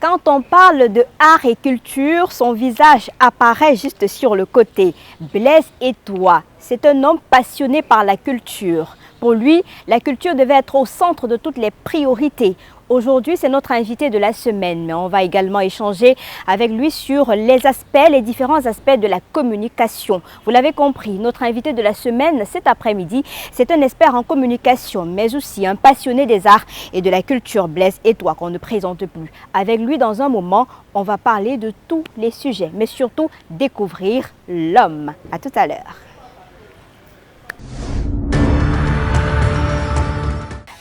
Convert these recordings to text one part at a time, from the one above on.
Quand on parle de art et culture, son visage apparaît juste sur le côté. Blaise Etoua, c'est un homme passionné par la culture. Pour lui, la culture devait être au centre de toutes les priorités. Aujourd'hui, c'est notre invité de la semaine, mais on va également échanger avec lui sur les différents aspects de la communication. Vous l'avez compris, notre invité de la semaine cet après-midi, c'est un expert en communication, mais aussi un passionné des arts et de la culture, Blaise Etoua, qu'on ne présente plus. Avec lui, dans un moment, on va parler de tous les sujets, mais surtout découvrir l'homme. À tout à l'heure.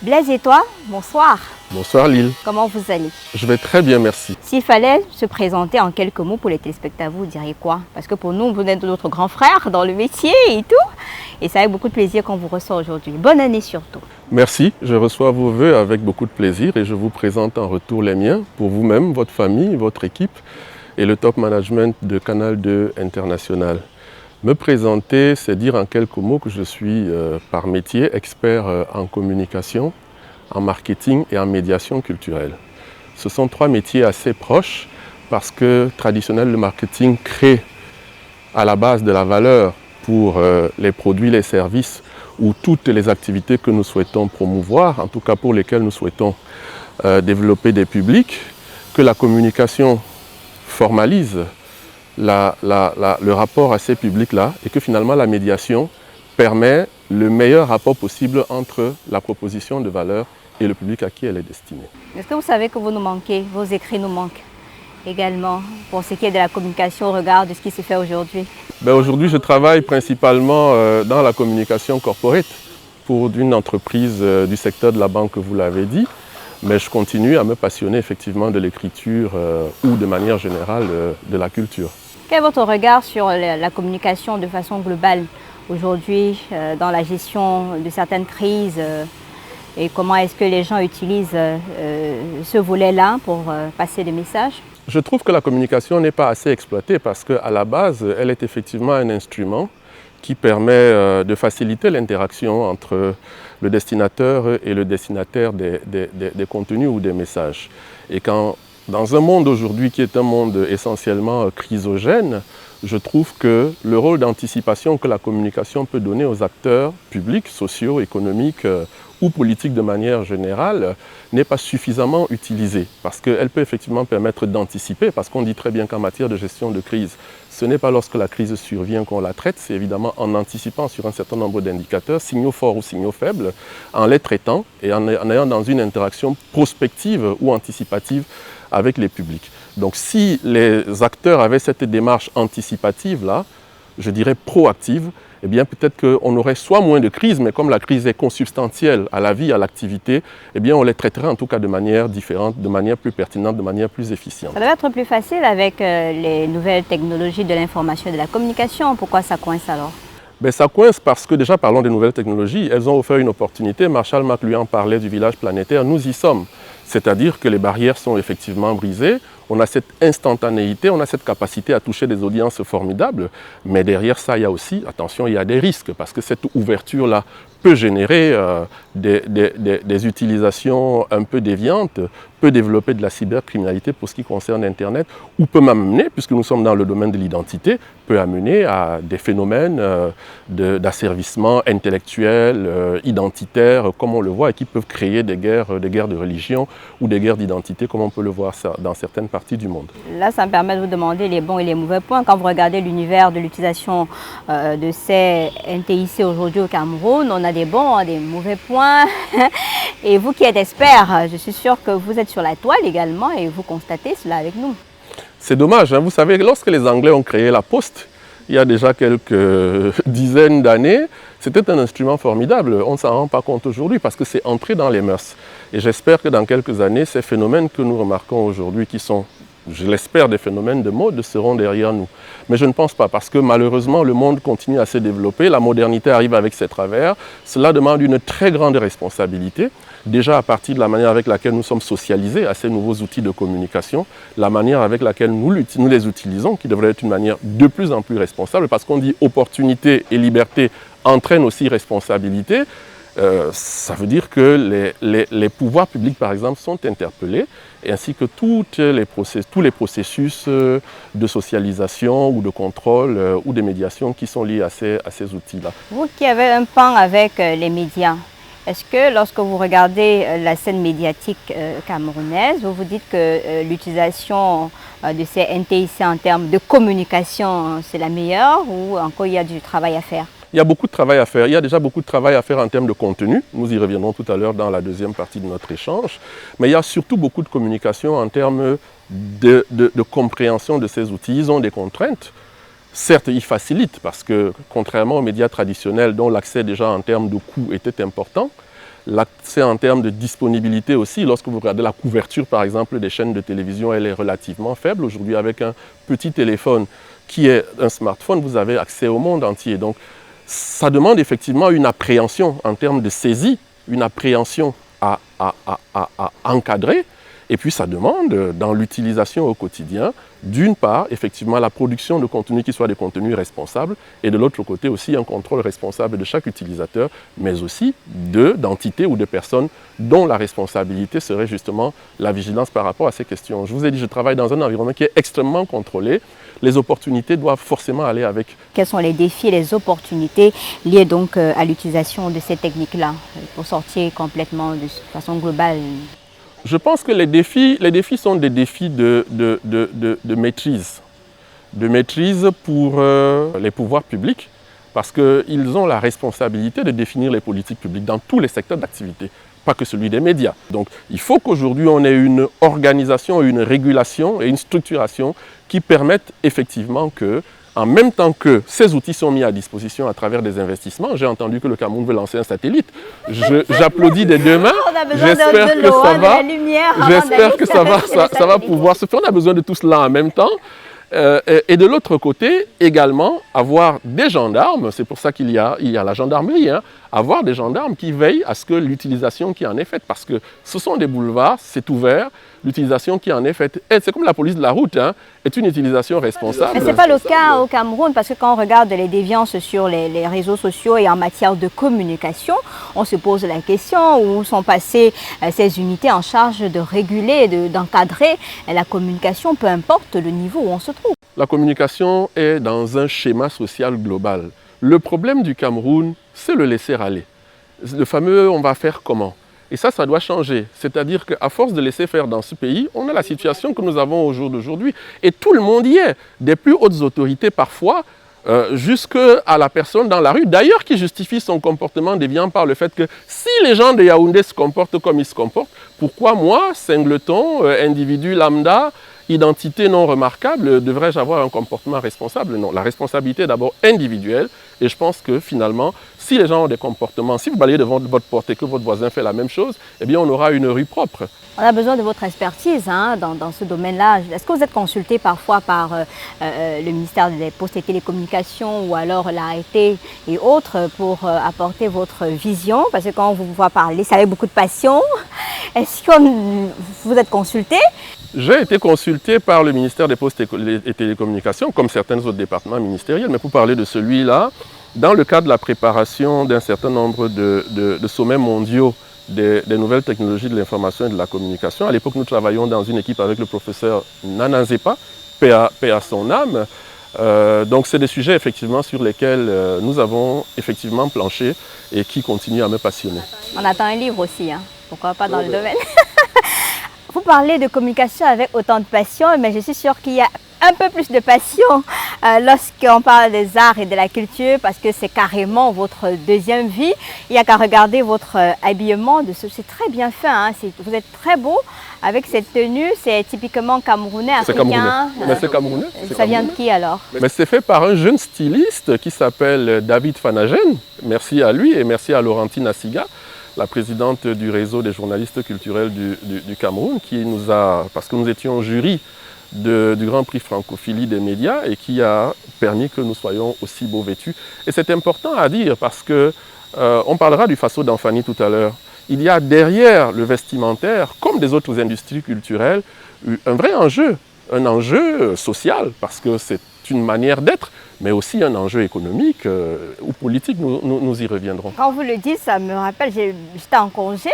Blaise Etoua, bonsoir. Bonsoir Lille. Comment vous allez? Je vais très bien, merci. S'il fallait se présenter en quelques mots pour les téléspectateurs, vous diriez quoi? Parce que pour nous, vous êtes notre grand frère dans le métier et tout. Et c'est avec beaucoup de plaisir qu'on vous reçoit aujourd'hui. Bonne année surtout. Merci, je reçois vos vœux avec beaucoup de plaisir et je vous présente en retour les miens pour vous-même, votre famille, votre équipe et le top management de Canal 2 International. Me présenter, c'est dire en quelques mots que je suis par métier expert en communication, en marketing et en médiation culturelle. Ce sont trois métiers assez proches parce que traditionnellement le marketing crée à la base de la valeur pour les produits, les services ou toutes les activités que nous souhaitons promouvoir, en tout cas pour lesquelles nous souhaitons développer des publics, que la communication formalise le rapport à ces publics-là et que finalement la médiation permet le meilleur rapport possible entre la proposition de valeur et le public à qui elle est destinée. Est-ce que vous savez que vous nous manquez, vos écrits nous manquent également pour ce qui est de la communication au regard de ce qui se fait aujourd'hui? Aujourd'hui, je travaille principalement dans la communication corporate pour une entreprise du secteur de la banque, vous l'avez dit, mais je continue à me passionner effectivement de l'écriture ou de manière générale de la culture. Quel est votre regard sur la communication de façon globale aujourd'hui dans la gestion de certaines crises et comment est-ce que les gens utilisent ce volet-là pour passer des messages? Je trouve que la communication n'est pas assez exploitée parce qu'à la base, elle est effectivement un instrument qui permet de faciliter l'interaction entre le destinateur et le destinataire des contenus ou des messages. Et quand, dans un monde aujourd'hui qui est un monde essentiellement chrysogène, je trouve que le rôle d'anticipation que la communication peut donner aux acteurs publics, sociaux, économiques ou politiques de manière générale n'est pas suffisamment utilisée parce qu'elle peut effectivement permettre d'anticiper parce qu'on dit très bien qu'en matière de gestion de crise, ce n'est pas lorsque la crise survient qu'on la traite, c'est évidemment en anticipant sur un certain nombre d'indicateurs, signaux forts ou signaux faibles, en les traitant et en ayant dans une interaction prospective ou anticipative avec les publics. Donc si les acteurs avaient cette démarche anticipative-là, je dirais proactive, eh bien peut-être qu'on aurait soit moins de crises, mais comme la crise est consubstantielle à la vie, à l'activité, eh bien on les traiterait en tout cas de manière différente, de manière plus pertinente, de manière plus efficiente. Ça doit être plus facile avec les nouvelles technologies de l'information et de la communication. Pourquoi ça coince alors? Ça coince parce que déjà, parlons des nouvelles technologies, elles ont offert une opportunité. Marshall McLuhan parlait du village planétaire, nous y sommes. C'est-à-dire que les barrières sont effectivement brisées, on a cette instantanéité, on a cette capacité à toucher des audiences formidables, mais derrière ça, il y a aussi, attention, il y a des risques, parce que cette ouverture-là peut générer des utilisations un peu déviantes, peut développer de la cybercriminalité pour ce qui concerne Internet, ou peut m'amener, puisque nous sommes dans le domaine de l'identité, peut amener à des phénomènes d'asservissement intellectuel, identitaire, comme on le voit, et qui peuvent créer des guerres de religion ou des guerres d'identité, comme on peut le voir dans certaines parties du monde. Là, ça me permet de vous demander les bons et les mauvais points. Quand vous regardez l'univers de l'utilisation de ces NTIC aujourd'hui au Cameroun, on a des bons, des mauvais points. Et vous qui êtes expert, je suis sûre que vous êtes sur la toile également et vous constatez cela avec nous. C'est dommage, hein. Vous savez, lorsque les Anglais ont créé la poste, il y a déjà quelques dizaines d'années, c'était un instrument formidable. On ne s'en rend pas compte aujourd'hui parce que c'est entré dans les mœurs. Et j'espère que dans quelques années, ces phénomènes que nous remarquons aujourd'hui, qui sont, je l'espère, des phénomènes de mode, seront derrière nous. Mais je ne pense pas parce que malheureusement, le monde continue à se développer, la modernité arrive avec ses travers. Cela demande une très grande responsabilité. Déjà à partir de la manière avec laquelle nous sommes socialisés à ces nouveaux outils de communication, la manière avec laquelle nous les utilisons, qui devrait être une manière de plus en plus responsable, parce qu'on dit opportunité et liberté entraînent aussi responsabilité. Ça veut dire que les pouvoirs publics, par exemple, sont interpellés ainsi que tous les processus de socialisation ou de contrôle ou de médiation qui sont liés à ces outils-là. Vous qui avez un pan avec les médias, est-ce que lorsque vous regardez la scène médiatique camerounaise, vous vous dites que l'utilisation de ces NTIC en termes de communication, c'est la meilleure ou encore il y a du travail à faire? Il y a beaucoup de travail à faire. Il y a déjà beaucoup de travail à faire en termes de contenu. Nous y reviendrons tout à l'heure dans la deuxième partie de notre échange. Mais il y a surtout beaucoup de communication en termes de compréhension de ces outils. Ils ont des contraintes. Certes, ils facilitent parce que, contrairement aux médias traditionnels dont l'accès déjà en termes de coût était important, l'accès en termes de disponibilité aussi, lorsque vous regardez la couverture par exemple des chaînes de télévision, elle est relativement faible. Aujourd'hui, avec un petit téléphone qui est un smartphone, vous avez accès au monde entier. Donc, ça demande effectivement une appréhension en termes de saisie, une appréhension à encadrer. Et puis ça demande, dans l'utilisation au quotidien, d'une part, effectivement, la production de contenus qui soient des contenus responsables, et de l'autre côté aussi un contrôle responsable de chaque utilisateur, mais aussi d'entités ou de personnes dont la responsabilité serait justement la vigilance par rapport à ces questions. Je vous ai dit, je travaille dans un environnement qui est extrêmement contrôlé. Les opportunités doivent forcément aller avec. Quels sont les défis et les opportunités liées donc à l'utilisation de ces techniques-là pour sortir complètement de façon globale? Je pense que les défis sont des défis de maîtrise. De maîtrise pour les pouvoirs publics, parce qu'ils ont la responsabilité de définir les politiques publiques dans tous les secteurs d'activité, pas que celui des médias. Donc il faut qu'aujourd'hui on ait une organisation, une régulation et une structuration qui permettent effectivement que, en même temps que ces outils sont mis à disposition à travers des investissements, j'ai entendu que le Cameroun veut lancer un satellite. J'applaudis des deux mains. J'espère que ça va pouvoir se faire. On a besoin de tout cela en même temps. Et de l'autre côté, également, avoir des gendarmes, c'est pour ça qu'il y a la gendarmerie, hein, avoir des gendarmes qui veillent à ce que l'utilisation qui en est faite, parce que ce sont des boulevards, c'est ouvert, l'utilisation qui en est faite, c'est comme la police de la route, hein, est une utilisation responsable. Mais ce n'est pas le cas au Cameroun, parce que quand on regarde les déviances sur les réseaux sociaux et en matière de communication, on se pose la question où sont passées ces unités en charge de réguler, d'encadrer la communication, peu importe le niveau où on se trouve. La communication est dans un schéma social global. Le problème du Cameroun, c'est le laisser aller. Le fameux « on va faire comment ?» Et ça doit changer. C'est-à-dire qu'à force de laisser faire dans ce pays, on a la situation que nous avons au jour d'aujourd'hui. Et tout le monde y est, des plus hautes autorités parfois, jusqu'à la personne dans la rue, d'ailleurs qui justifie son comportement déviant par le fait que si les gens de Yaoundé se comportent comme ils se comportent, pourquoi moi, singleton, individu lambda, identité non remarquable, devrais-je avoir un comportement responsable? Non, la responsabilité est d'abord individuelle et je pense que finalement, si les gens ont des comportements, si vous balayez devant votre porte et que votre voisin fait la même chose, eh bien on aura une rue propre. On a besoin de votre expertise hein, dans ce domaine-là. Est-ce que vous êtes consulté parfois par le ministère des Postes et Télécommunications ou alors l'ART et autres pour apporter votre vision? Parce que quand on vous voit parler, c'est avec beaucoup de passion. Est-ce que vous êtes consulté? J'ai été consulté par le ministère des Postes et Télécommunications, comme certains autres départements ministériels, mais pour parler de celui-là, dans le cadre de la préparation d'un certain nombre de sommets mondiaux des nouvelles technologies de l'information et de la communication. À l'époque, nous travaillions dans une équipe avec le professeur Nana Zepa, paix à son âme. Donc, c'est des sujets effectivement sur lesquels nous avons effectivement planché et qui continuent à me passionner. On attend un livre aussi, hein. Pourquoi pas dans le domaine. Vous parlez de communication avec autant de passion, mais je suis sûre qu'il y a un peu plus de passion lorsqu'on parle des arts et de la culture, parce que c'est carrément votre deuxième vie. Il n'y a qu'à regarder votre habillement, c'est très bien fait, hein. Vous êtes très beau avec cette tenue, c'est typiquement camerounais, africain. Mais c'est camerounais. Ça vient de qui alors? Mais c'est fait par un jeune styliste qui s'appelle David Fanagen. Merci à lui et merci à Laurentine Assiga, la présidente du réseau des journalistes culturels du Cameroun, qui nous a, parce que nous étions jury du Grand Prix Francophilie des médias et qui a permis que nous soyons aussi beaux vêtus. Et c'est important à dire parce que on parlera du faso d'Anfani tout à l'heure. Il y a derrière le vestimentaire, comme des autres industries culturelles, un vrai enjeu, un enjeu social parce que c'est une manière d'être, mais aussi un enjeu économique ou politique, nous y reviendrons. Quand vous le dites, ça me rappelle, j'étais en congé,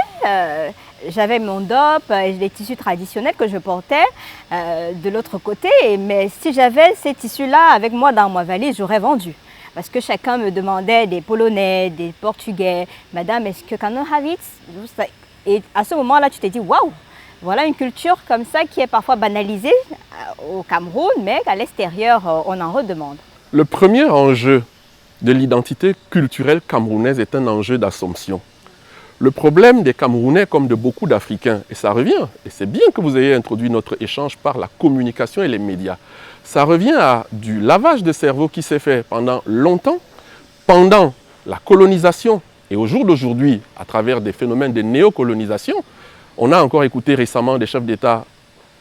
j'avais mon DOP et les tissus traditionnels que je portais de l'autre côté, mais si j'avais ces tissus-là avec moi dans ma valise, j'aurais vendu. Parce que chacun me demandait, des Polonais, des Portugais, Madame, est-ce que can I have it? Et à ce moment-là, tu t'es dit, waouh, voilà une culture comme ça qui est parfois banalisée au Cameroun, mais qu'à l'extérieur, on en redemande. Le premier enjeu de l'identité culturelle camerounaise est un enjeu d'assomption. Le problème des Camerounais, comme de beaucoup d'Africains, et ça revient, et c'est bien que vous ayez introduit notre échange par la communication et les médias, ça revient à du lavage de cerveau qui s'est fait pendant longtemps, pendant la colonisation, et au jour d'aujourd'hui, à travers des phénomènes de néocolonisation. On a encore écouté récemment des chefs d'État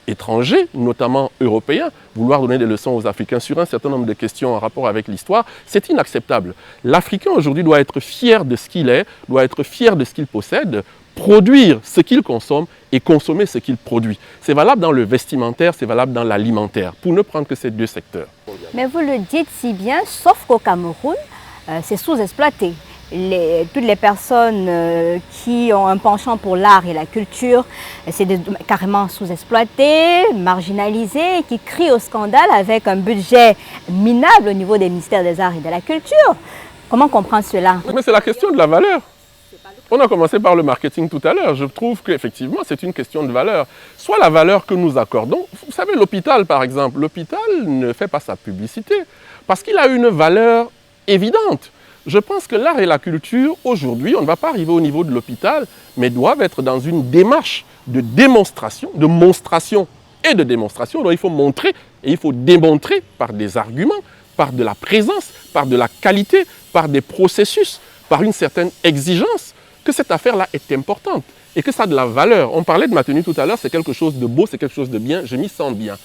étrangers, notamment européens, vouloir donner des leçons aux Africains sur un certain nombre de questions en rapport avec l'histoire. C'est inacceptable. L'Africain aujourd'hui doit être fier de ce qu'il est, doit être fier de ce qu'il possède, produire ce qu'il consomme et consommer ce qu'il produit. C'est valable dans le vestimentaire, c'est valable dans l'alimentaire, pour ne prendre que ces deux secteurs. Mais vous le dites si bien, sauf qu'au Cameroun, c'est sous-exploité. Toutes les personnes qui ont un penchant pour l'art et la culture, c'est carrément sous-exploité, marginalisé, qui crient au scandale avec un budget minable au niveau des ministères des Arts et de la Culture. Comment comprendre cela? Mais c'est la question de la valeur. On a commencé par le marketing tout à l'heure. Je trouve qu'effectivement, c'est une question de valeur. Soit la valeur que nous accordons. Vous savez, l'hôpital, par exemple, l'hôpital ne fait pas sa publicité parce qu'il a une valeur évidente. Je pense que l'art et la culture, aujourd'hui, on ne va pas arriver au niveau de l'hôpital, mais doivent être dans une démarche de démonstration, de monstration et de démonstration. Donc il faut montrer et il faut démontrer par des arguments, par de la présence, par de la qualité, par des processus, par une certaine exigence, que cette affaire-là est importante et que ça a de la valeur. On parlait de ma tenue tout à l'heure, c'est quelque chose de beau, c'est quelque chose de bien, je m'y sens bien.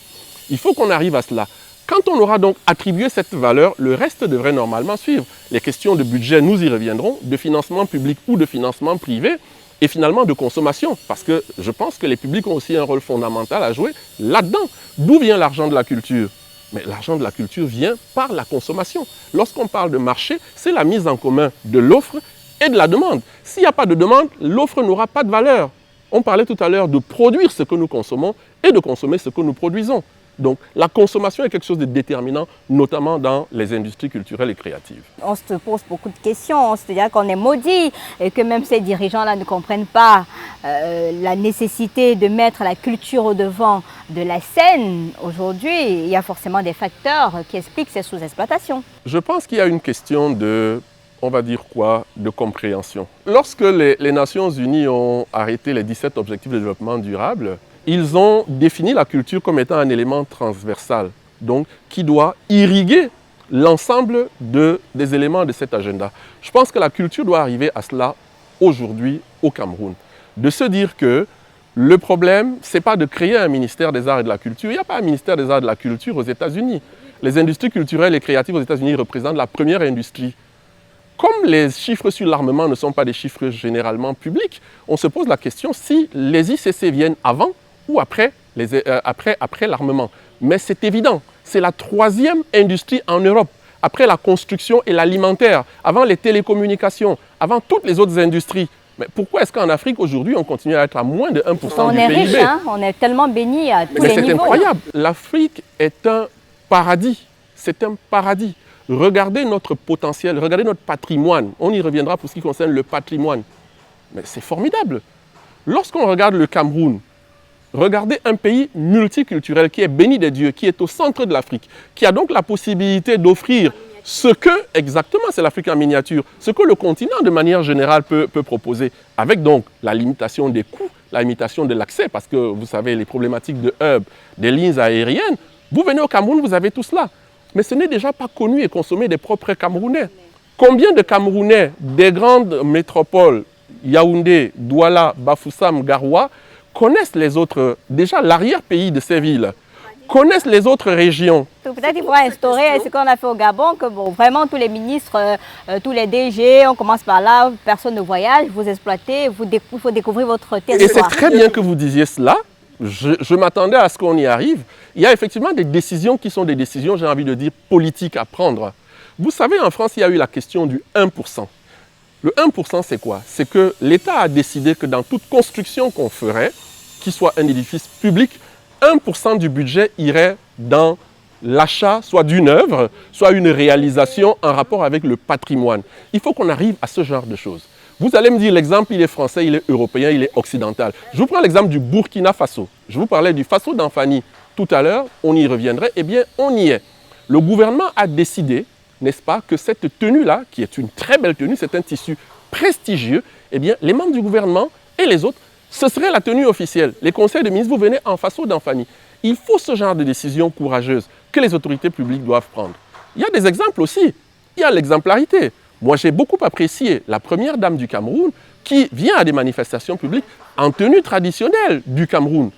Il faut qu'on arrive à cela. Quand on aura donc attribué cette valeur, le reste devrait normalement suivre. Les questions de budget, nous y reviendrons, de financement public ou de financement privé, et finalement de consommation. Parce que je pense que les publics ont aussi un rôle fondamental à jouer là-dedans. D'où vient l'argent de la culture? Mais l'argent de la culture vient par la consommation. Lorsqu'on parle de marché, c'est la mise en commun de l'offre et de la demande. S'il n'y a pas de demande, l'offre n'aura pas de valeur. On parlait tout à l'heure de produire ce que nous consommons et de consommer ce que nous produisons. Donc la consommation est quelque chose de déterminant, notamment dans les industries culturelles et créatives. On se pose beaucoup de questions, c'est-à-dire qu'on est maudit et que même ces dirigeants-là ne comprennent pas la nécessité de mettre la culture au devant de la scène. Aujourd'hui, il y a forcément des facteurs qui expliquent ces sous-exploitations. Je pense qu'il y a une question de, on va dire quoi, de compréhension. Lorsque les Nations Unies ont arrêté les 17 objectifs de développement durable, ils ont défini la culture comme étant un élément transversal, donc qui doit irriguer l'ensemble des éléments de cet agenda. Je pense que la culture doit arriver à cela aujourd'hui au Cameroun. De se dire que le problème, ce n'est pas de créer un ministère des Arts et de la Culture. Il n'y a pas un ministère des Arts et de la Culture aux États-Unis. Les industries culturelles et créatives aux États-Unis représentent la première industrie. Comme les chiffres sur l'armement ne sont pas des chiffres généralement publics, on se pose la question si les ICC viennent avant ou après l'armement. Mais c'est évident, c'est la troisième industrie en Europe, après la construction et l'alimentaire, avant les télécommunications, avant toutes les autres industries. Mais pourquoi est-ce qu'en Afrique, aujourd'hui, on continue à être à moins de 1% du PIB? On est riche, hein? On est tellement béni à tous les niveaux. C'est incroyable. L'Afrique est un paradis. C'est un paradis. Regardez notre potentiel, regardez notre patrimoine. On y reviendra pour ce qui concerne le patrimoine. Mais c'est formidable. Lorsqu'on regarde le Cameroun, regardez un pays multiculturel qui est béni des dieux, qui est au centre de l'Afrique, qui a donc la possibilité d'offrir ce que, exactement, c'est l'Afrique en miniature, ce que le continent de manière générale peut proposer, avec donc la limitation des coûts, la limitation de l'accès, parce que vous savez, les problématiques de hub, des lignes aériennes, vous venez au Cameroun, vous avez tout cela. Mais ce n'est déjà pas connu et consommé des propres Camerounais. Combien de Camerounais des grandes métropoles, Yaoundé, Douala, Bafoussam, Garoua, connaissent les autres, déjà l'arrière-pays de ces villes, connaissent les autres régions. Peut-être qu'il faudra instaurer ce qu'on a fait au Gabon, que bon, vraiment tous les ministres, tous les DG, on commence par là, personne ne voyage, vous exploitez, il faut découvrir votre territoire. Et c'est très bien que vous disiez cela, je m'attendais à ce qu'on y arrive. Il y a effectivement des décisions qui sont des décisions, j'ai envie de dire, politiques à prendre. Vous savez, en France, il y a eu la question du 1%. Le 1%, c'est quoi? C'est que l'État a décidé que dans toute construction qu'on ferait, qu'il soit un édifice public, 1% du budget irait dans l'achat soit d'une œuvre, soit une réalisation en rapport avec le patrimoine. Il faut qu'on arrive à ce genre de choses. Vous allez me dire, l'exemple, il est français, il est européen, il est occidental. Je vous prends l'exemple du Burkina Faso. Je vous parlais du Faso d'Anfani tout à l'heure, on y reviendrait. Eh bien, on y est. Le gouvernement a décidé, n'est-ce pas, que cette tenue-là, qui est une très belle tenue, c'est un tissu prestigieux, eh bien, les membres du gouvernement et les autres, ce serait la tenue officielle. Les conseils de ministres, vous venez en Faso d'Anfani. Il faut ce genre de décision courageuse que les autorités publiques doivent prendre. Il y a des exemples aussi. Il y a l'exemplarité. Moi, j'ai beaucoup apprécié la première dame du Cameroun qui vient à des manifestations publiques en tenue traditionnelle du Cameroun.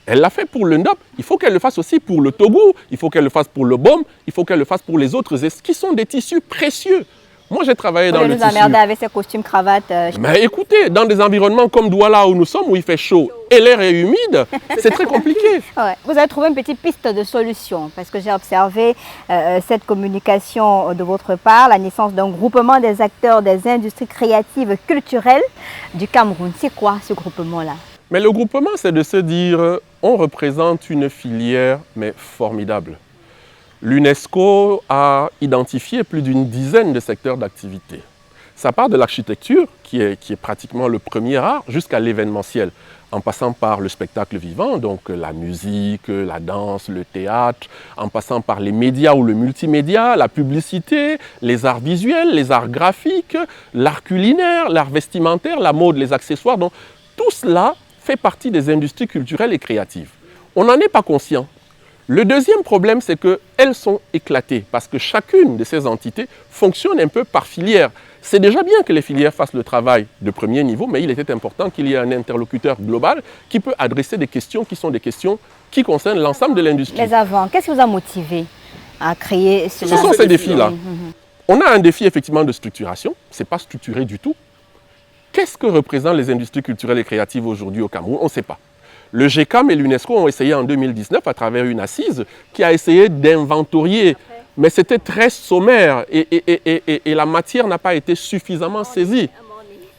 Elle l'a fait pour le NDOP, il faut qu'elle le fasse aussi pour le Togo, il faut qu'elle le fasse pour le BOM, il faut qu'elle le fasse pour les autres qui sont des tissus précieux. Moi, j'ai travaillé dans le tissu. Vous nous emmerdez avec ses costumes, cravates. Mais écoutez, dans des environnements comme Douala où nous sommes, où il fait chaud et l'air est humide, c'est très compliqué. Ouais. Vous avez trouvé une petite piste de solution, parce que j'ai observé cette communication de votre part, la naissance d'un groupement des acteurs des industries créatives culturelles du Cameroun. C'est quoi ce groupement-là? Mais le groupement, c'est de se dire, on représente une filière, mais formidable. L'UNESCO a identifié plus d'une dizaine de secteurs d'activité. Ça part de l'architecture, qui est pratiquement le premier art, jusqu'à l'événementiel, en passant par le spectacle vivant, donc la musique, la danse, le théâtre, en passant par les médias ou le multimédia, la publicité, les arts visuels, les arts graphiques, l'art culinaire, l'art vestimentaire, la mode, les accessoires. Donc, tout cela fait partie des industries culturelles et créatives. On n'en est pas conscient. Le deuxième problème, c'est qu'elles sont éclatées parce que chacune de ces entités fonctionne un peu par filière. C'est déjà bien que les filières fassent le travail de premier niveau, mais il était important qu'il y ait un interlocuteur global qui peut adresser des questions qui sont des questions qui concernent l'ensemble de l'industrie. Mais avant, qu'est-ce qui vous a motivé à créer cela? Ce sont ces défis-là. On a un défi effectivement de structuration, ce n'est pas structuré du tout. Qu'est-ce que représentent les industries culturelles et créatives aujourd'hui au Cameroun? On ne sait pas. Le GECAM et l'UNESCO ont essayé en 2019, à travers une assise, qui a essayé d'inventorier. Mais c'était très sommaire et la matière n'a pas été suffisamment saisie.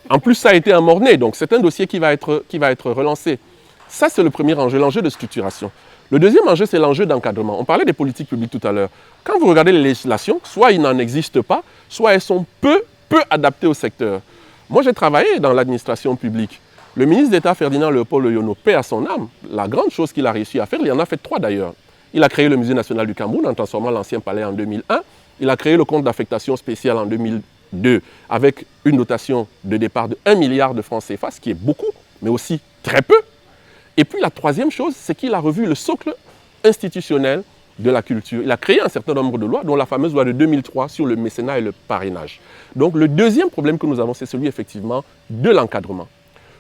En plus, ça a été amorné, donc c'est un dossier qui va être relancé. Ça, c'est le premier enjeu, l'enjeu de structuration. Le deuxième enjeu, c'est l'enjeu d'encadrement. On parlait des politiques publiques tout à l'heure. Quand vous regardez les législations, soit il n'en existe pas, soit elles sont peu adaptées au secteur. Moi, j'ai travaillé dans l'administration publique. Le ministre d'État Ferdinand Léopold Oyono, paix à son âme, la grande chose qu'il a réussi à faire, il en a fait 3 d'ailleurs. Il a créé le Musée national du Cameroun en transformant l'ancien palais en 2001. Il a créé le compte d'affectation spéciale en 2002 avec une dotation de départ de 1 milliard de francs CFA, ce qui est beaucoup, mais aussi très peu. Et puis la troisième chose, c'est qu'il a revu le socle institutionnel de la culture. Il a créé un certain nombre de lois, dont la fameuse loi de 2003 sur le mécénat et le parrainage. Donc le deuxième problème que nous avons, c'est celui effectivement de l'encadrement.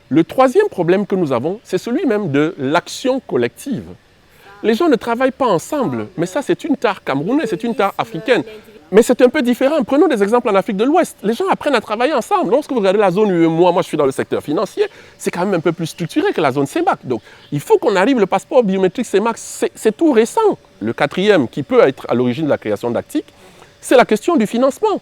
Le troisième problème que nous avons, c'est celui même de l'action collective. Les gens ne travaillent pas ensemble, mais ça c'est une tare camerounaise, c'est une tare africaine. Mais c'est un peu différent. Prenons des exemples en Afrique de l'Ouest. Les gens apprennent à travailler ensemble. Lorsque vous regardez la zone UEMOA, moi je suis dans le secteur financier, c'est quand même un peu plus structuré que la zone CEMAC. Donc il faut qu'on arrive, le passeport biométrique CEMAC, c'est tout récent. Le quatrième qui peut être à l'origine de la création d'Actic, c'est la question du financement.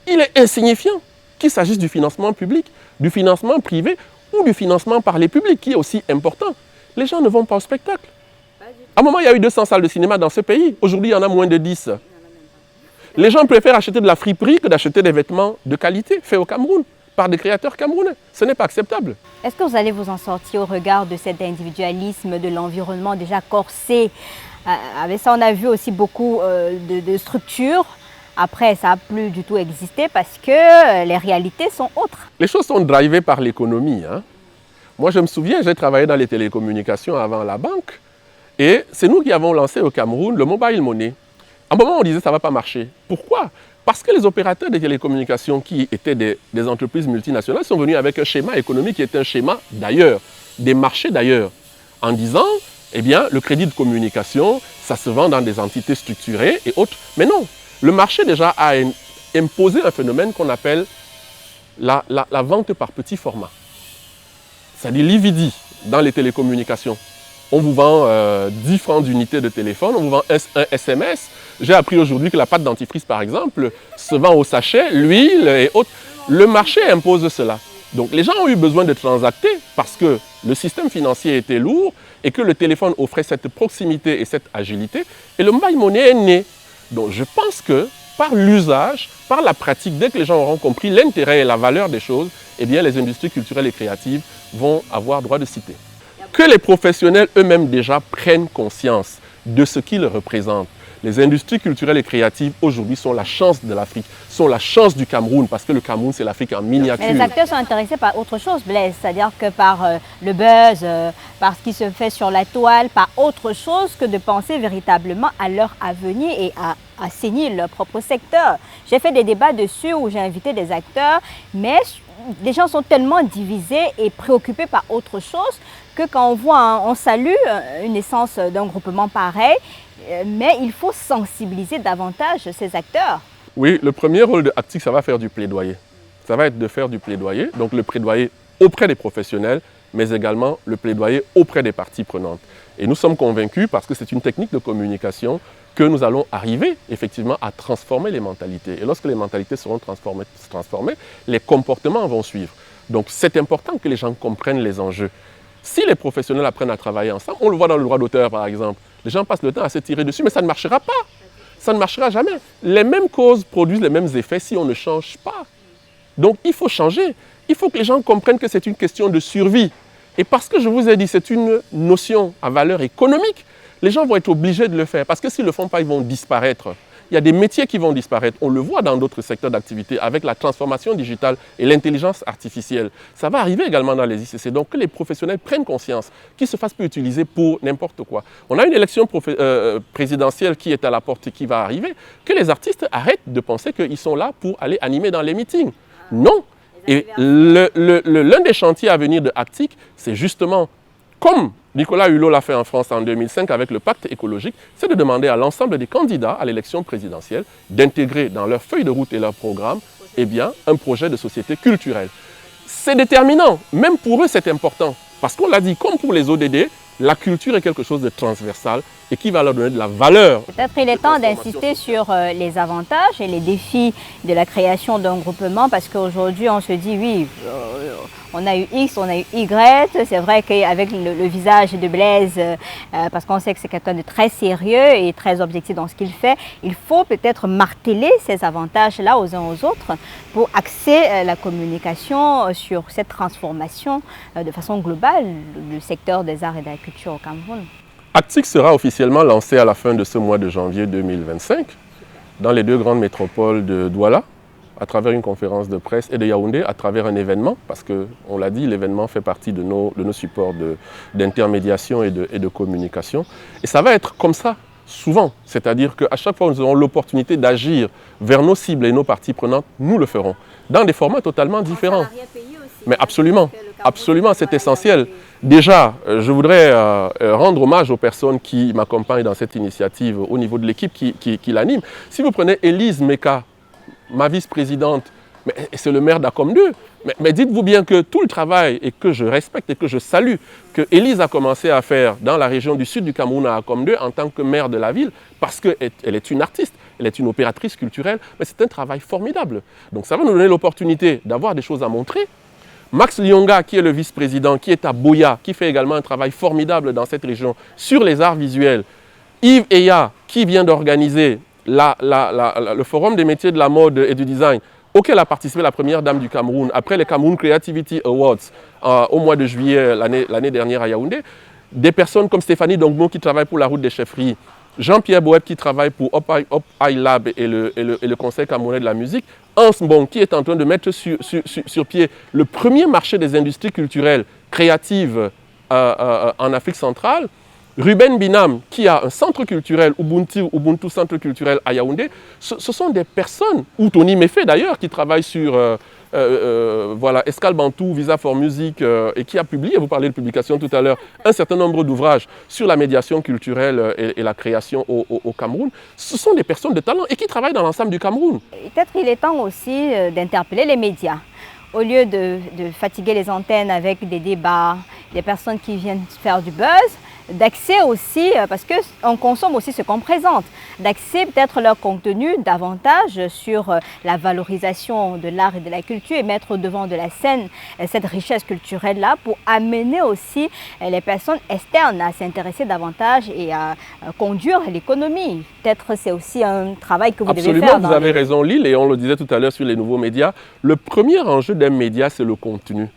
Il est insignifiant qu'il s'agisse du financement public, du financement privé ou du financement par les publics, qui est aussi important. Les gens ne vont pas au spectacle. À un moment, il y a eu 200 salles de cinéma dans ce pays. Aujourd'hui, il y en a moins de 10. Les gens préfèrent acheter de la friperie que d'acheter des vêtements de qualité faits au Cameroun par des créateurs camerounais. Ce n'est pas acceptable. Est-ce que vous allez vous en sortir au regard de cet individualisme, de l'environnement déjà corsé? Avec ça, on a vu aussi beaucoup de structures. Après, ça n'a plus du tout existé parce que les réalités sont autres. Les choses sont drivées par l'économie. Moi, je me souviens, j'ai travaillé dans les télécommunications avant la banque. Et c'est nous qui avons lancé au Cameroun le mobile money. À un moment, on disait que ça ne va pas marcher. Pourquoi? Parce que les opérateurs des télécommunications qui étaient des entreprises multinationales sont venus avec un schéma économique qui est un schéma d'ailleurs, des marchés d'ailleurs, en disant, eh bien, le crédit de communication, ça se vend dans des entités structurées et autres. Mais non, le marché déjà a imposé un phénomène qu'on appelle la vente par petit format. C'est-à-dire l'IVD dans les télécommunications. On vous vend 10 francs d'unité de téléphone, on vous vend un SMS. J'ai appris aujourd'hui que la pâte dentifrice, par exemple, se vend au sachet, l'huile et autres. Le marché impose cela. Donc les gens ont eu besoin de transacter parce que le système financier était lourd et que le téléphone offrait cette proximité et cette agilité. Et le mobile money est né. Donc je pense que par l'usage, par la pratique, dès que les gens auront compris l'intérêt et la valeur des choses, eh bien les industries culturelles et créatives vont avoir droit de citer. Que les professionnels eux-mêmes déjà prennent conscience de ce qu'ils représentent. Les industries culturelles et créatives aujourd'hui sont la chance de l'Afrique, sont la chance du Cameroun, parce que le Cameroun c'est l'Afrique en miniature. Mais les acteurs sont intéressés par autre chose, Blaise, c'est-à-dire que par le buzz, par ce qui se fait sur la toile, par autre chose que de penser véritablement à leur avenir et à assainir leur propre secteur. J'ai fait des débats dessus où j'ai invité des acteurs, mais les gens sont tellement divisés et préoccupés par autre chose que quand on voit, on salue une naissance d'un groupement pareil, mais il faut sensibiliser davantage ces acteurs. Oui, le premier rôle de Actic, ça va faire du plaidoyer. Ça va être de faire du plaidoyer, donc le plaidoyer auprès des professionnels, mais également le plaidoyer auprès des parties prenantes. Et nous sommes convaincus, parce que c'est une technique de communication, que nous allons arriver effectivement à transformer les mentalités. Et lorsque les mentalités seront transformées, les comportements vont suivre. Donc c'est important que les gens comprennent les enjeux. Si les professionnels apprennent à travailler ensemble, on le voit dans le droit d'auteur par exemple, les gens passent le temps à se tirer dessus, mais ça ne marchera pas. Ça ne marchera jamais. Les mêmes causes produisent les mêmes effets si on ne change pas. Donc il faut changer. Il faut que les gens comprennent que c'est une question de survie. Et parce que je vous ai dit, c'est une notion à valeur économique, les gens vont être obligés de le faire. Parce que s'ils ne le font pas, ils vont disparaître. Il y a des métiers qui vont disparaître. On le voit dans d'autres secteurs d'activité avec la transformation digitale et l'intelligence artificielle. Ça va arriver également dans les ICC. Donc que les professionnels prennent conscience qu'ils ne se fassent plus utiliser pour n'importe quoi. On a une élection présidentielle qui est à la porte et qui va arriver. Que les artistes arrêtent de penser qu'ils sont là pour aller animer dans les meetings. Non. Et l'un des chantiers à venir de Actic, c'est justement comme Nicolas Hulot l'a fait en France en 2005 avec le pacte écologique, c'est de demander à l'ensemble des candidats à l'élection présidentielle d'intégrer dans leur feuille de route et leur programme un projet de société culturelle. C'est déterminant, même pour eux c'est important, parce qu'on l'a dit, comme pour les ODD, la culture est quelque chose de transversal et qui va leur donner de la valeur. Peut-être il est temps d'insister sur les avantages et les défis de la création d'un groupement, parce qu'aujourd'hui on se dit oui, on a eu X, on a eu Y. C'est vrai qu'avec le visage de Blaise, parce qu'on sait que c'est quelqu'un de très sérieux et très objectif dans ce qu'il fait, il faut peut-être marteler ces avantages-là aux uns aux autres pour axer la communication sur cette transformation de façon globale du secteur des arts et de la culture au Cameroun. Actic sera officiellement lancé à la fin de ce mois de janvier 2025 dans les deux grandes métropoles de Douala, à travers une conférence de presse, et de Yaoundé à travers un événement, parce qu'on l'a dit, l'événement fait partie de nos supports d'intermédiation et de communication. Et ça va être comme ça, souvent. C'est-à-dire qu'à chaque fois que nous aurons l'opportunité d'agir vers nos cibles et nos parties prenantes, nous le ferons, dans des formats totalement différents. Mais absolument, absolument, c'est essentiel. Déjà, je voudrais rendre hommage aux personnes qui m'accompagnent dans cette initiative au niveau de l'équipe qui l'anime. Si vous prenez Élise Meka, ma vice-présidente, c'est le maire d'Acom 2, mais dites-vous bien que tout le travail, et que je respecte et que je salue, que Élise a commencé à faire dans la région du sud du Cameroun à Acom 2 en tant que maire de la ville, parce qu'elle est une artiste, elle est une opératrice culturelle, mais c'est un travail formidable. Donc ça va nous donner l'opportunité d'avoir des choses à montrer. Max Lyonga, qui est le vice-président, qui est à Boya, qui fait également un travail formidable dans cette région sur les arts visuels. Yves Eya, qui vient d'organiser le Forum des métiers de la mode et du design, auquel a participé la première dame du Cameroun, après les Cameroun Creativity Awards au mois de juillet l'année dernière à Yaoundé. Des personnes comme Stéphanie Dongmo qui travaille pour la route des chefferies, Jean-Pierre Boeb qui travaille pour Up High Lab et le Conseil camerounais de la musique, Hans Bon qui est en train de mettre sur pied le premier marché des industries culturelles créatives en Afrique centrale, Ruben Binam qui a un centre culturel, Ubuntu Centre culturel à Yaoundé. Ce sont des personnes, ou Tony Méfé d'ailleurs, qui travaille sur Escale Bantou, Visa for Music, et qui a publié, vous parlez de publication tout à l'heure, un certain nombre d'ouvrages sur la médiation culturelle et la création au Cameroun. Ce sont des personnes de talent et qui travaillent dans l'ensemble du Cameroun. Peut-être il est temps aussi d'interpeller les médias. Au lieu de fatiguer les antennes avec des débats, des personnes qui viennent faire du buzz, d'accès aussi, parce qu'on consomme aussi ce qu'on présente, d'accès peut-être leur contenu davantage sur la valorisation de l'art et de la culture et mettre au devant de la scène cette richesse culturelle-là pour amener aussi les personnes externes à s'intéresser davantage et à conduire l'économie. Peut-être c'est aussi un travail que vous devez faire. Absolument, vous avez raison Lille, et on le disait tout à l'heure sur les nouveaux médias. Le premier enjeu d'un média, c'est le contenu.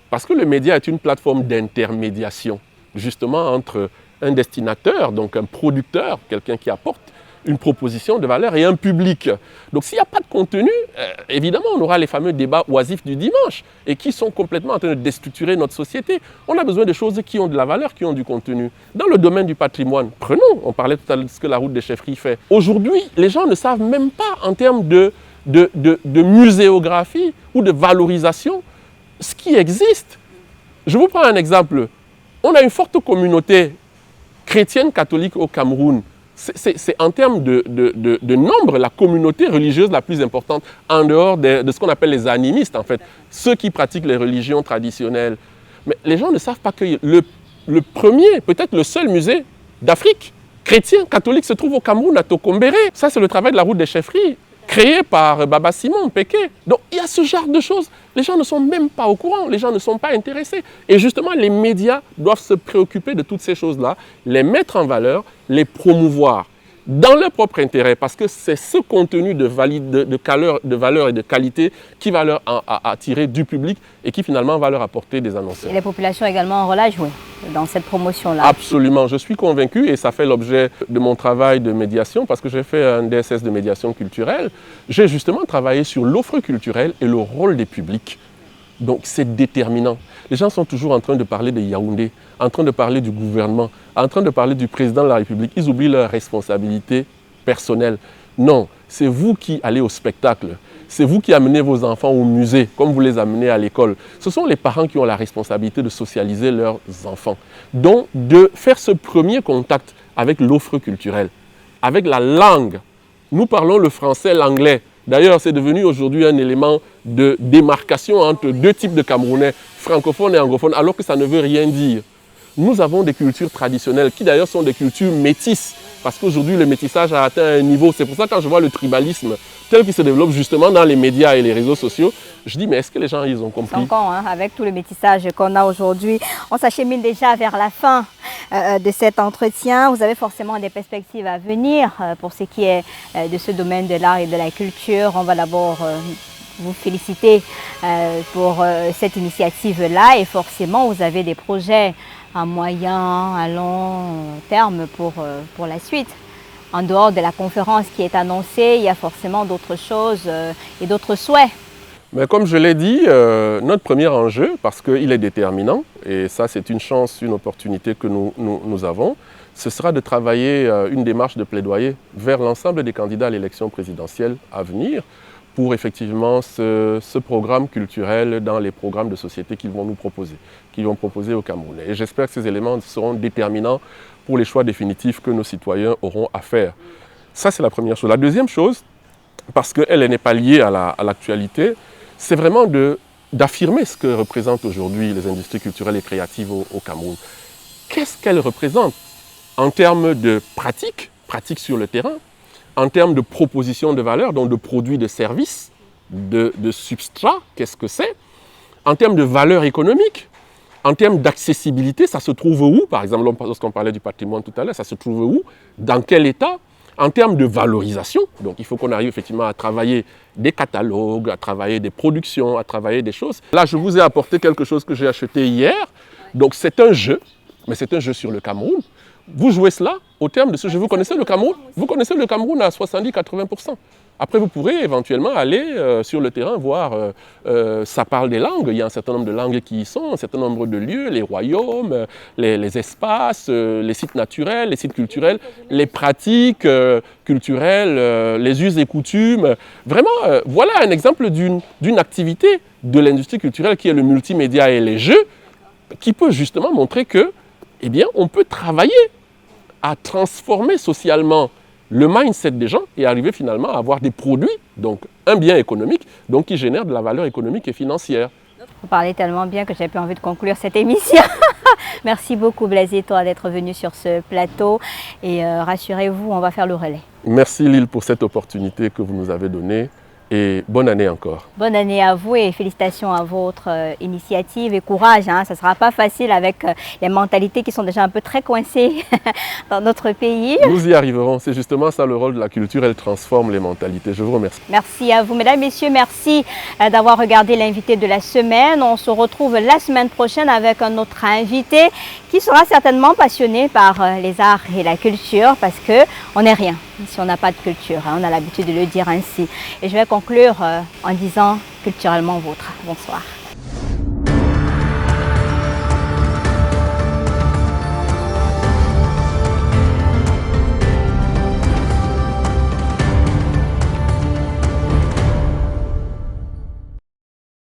Parce que le média est une plateforme d'intermédiation, justement entre un destinateur, donc un producteur, quelqu'un qui apporte une proposition de valeur, et un public. Donc s'il n'y a pas de contenu, évidemment on aura les fameux débats oisifs du dimanche et qui sont complètement en train de déstructurer notre société. On a besoin de choses qui ont de la valeur, qui ont du contenu. Dans le domaine du patrimoine, prenons, on parlait tout à l'heure de ce que la route des chefferies fait. Aujourd'hui, les gens ne savent même pas en termes de muséographie ou de valorisation ce qui existe. Je vous prends un exemple. On a une forte communauté chrétienne catholique au Cameroun. C'est en termes de nombre la communauté religieuse la plus importante en dehors de ce qu'on appelle les animistes, en fait, ceux qui pratiquent les religions traditionnelles. Mais les gens ne savent pas que le premier, peut-être le seul musée d'Afrique chrétien catholique se trouve au Cameroun, à Tokombéré. Ça, c'est le travail de la route des chefferies, créé par Baba Simon Péké. Donc, il y a ce genre de choses. Les gens ne sont même pas au courant, les gens ne sont pas intéressés. Et justement, les médias doivent se préoccuper de toutes ces choses-là, les mettre en valeur, les promouvoir dans leur propre intérêt, parce que c'est ce contenu de valeur et de qualité qui va leur attirer du public et qui finalement va leur apporter des annonceurs. Et les populations également un rôle à jouer dans cette promotion-là. Absolument, je suis convaincu et ça fait l'objet de mon travail de médiation parce que j'ai fait un DSS de médiation culturelle. J'ai justement travaillé sur l'offre culturelle et le rôle des publics. Donc c'est déterminant. Les gens sont toujours en train de parler de Yaoundé, en train de parler du gouvernement, en train de parler du président de la République. Ils oublient leurs responsabilités personnelles. Non, c'est vous qui allez au spectacle. C'est vous qui amenez vos enfants au musée, comme vous les amenez à l'école. Ce sont les parents qui ont la responsabilité de socialiser leurs enfants. Donc, de faire ce premier contact avec l'offre culturelle, avec la langue. Nous parlons le français, l'anglais. D'ailleurs, c'est devenu aujourd'hui un élément de démarcation entre deux types de Camerounais, francophones et anglophones, alors que ça ne veut rien dire. Nous avons des cultures traditionnelles qui d'ailleurs sont des cultures métisses, parce qu'aujourd'hui le métissage a atteint un niveau. C'est pour ça que quand je vois le tribalisme tel qu'il se développe justement dans les médias et les réseaux sociaux, je dis mais est-ce que les gens ils ont compris? Encore, avec tout le métissage qu'on a aujourd'hui, on s'achemine déjà vers la fin de cet entretien. Vous avez forcément des perspectives à venir pour ce qui est de ce domaine de l'art et de la culture. On va d'abord vous féliciter pour cette initiative-là et forcément vous avez des projets à moyen, à long terme pour la suite. En dehors de la conférence qui est annoncée, il y a forcément d'autres choses et d'autres souhaits. Mais comme je l'ai dit, notre premier enjeu, parce qu'il est déterminant, et ça c'est une chance, une opportunité que nous avons, ce sera de travailler une démarche de plaidoyer vers l'ensemble des candidats à l'élection présidentielle à venir pour effectivement ce programme culturel dans les programmes de société qu'ils vont nous proposer, qu'ils vont proposer aux Camerounais. Et j'espère que ces éléments seront déterminants pour les choix définitifs que nos citoyens auront à faire. Ça, c'est la première chose. La deuxième chose, parce qu'elle n'est pas liée à l'actualité, c'est vraiment d'affirmer ce que représentent aujourd'hui les industries culturelles et créatives au Cameroun. Qu'est-ce qu'elles représentent en termes de pratiques sur le terrain, en termes de propositions de valeur, donc de produits, de services, de substrats, qu'est-ce que c'est? En termes de valeur économique, en termes d'accessibilité, ça se trouve où? Par exemple, lorsqu'on parlait du patrimoine tout à l'heure, ça se trouve où? Dans quel état? En termes de valorisation, donc il faut qu'on arrive effectivement à travailler des catalogues, à travailler des productions, à travailler des choses. Là, je vous ai apporté quelque chose que j'ai acheté hier. Donc c'est un jeu, mais c'est un jeu sur le Cameroun. Vous jouez cela au terme de ce jeu. Vous connaissez le Cameroun? Vous connaissez le Cameroun à 70-80%. Après, vous pourrez éventuellement aller sur le terrain voir, ça parle des langues. Il y a un certain nombre de langues qui y sont, un certain nombre de lieux, les royaumes, les espaces, les sites naturels, les sites culturels, les pratiques culturelles, les us et coutumes. Vraiment, voilà un exemple d'une activité de l'industrie culturelle qui est le multimédia et les jeux, qui peut justement montrer que, eh bien, on peut travailler à transformer socialement le mindset des gens et arriver finalement à avoir des produits, donc un bien économique, donc qui génère de la valeur économique et financière. Vous parlez tellement bien que j'ai plus envie de conclure cette émission. Merci beaucoup Blaise Etoua d'être venu sur ce plateau et rassurez-vous, on va faire le relais. Merci Lille pour cette opportunité que vous nous avez donnée et bonne année encore. Bonne année à vous et félicitations à votre initiative et courage. Hein. Ça ne sera pas facile avec les mentalités qui sont déjà un peu très coincées dans notre pays. Nous y arriverons, c'est justement ça le rôle de la culture, elle transforme les mentalités. Je vous remercie. Merci à vous mesdames, messieurs, merci d'avoir regardé l'invité de la semaine. On se retrouve la semaine prochaine avec un autre invité qui sera certainement passionné par les arts et la culture parce qu'on n'est rien si on n'a pas de culture, hein. On a l'habitude de le dire ainsi. Et je vais conclure en disant culturellement vôtre. Bonsoir.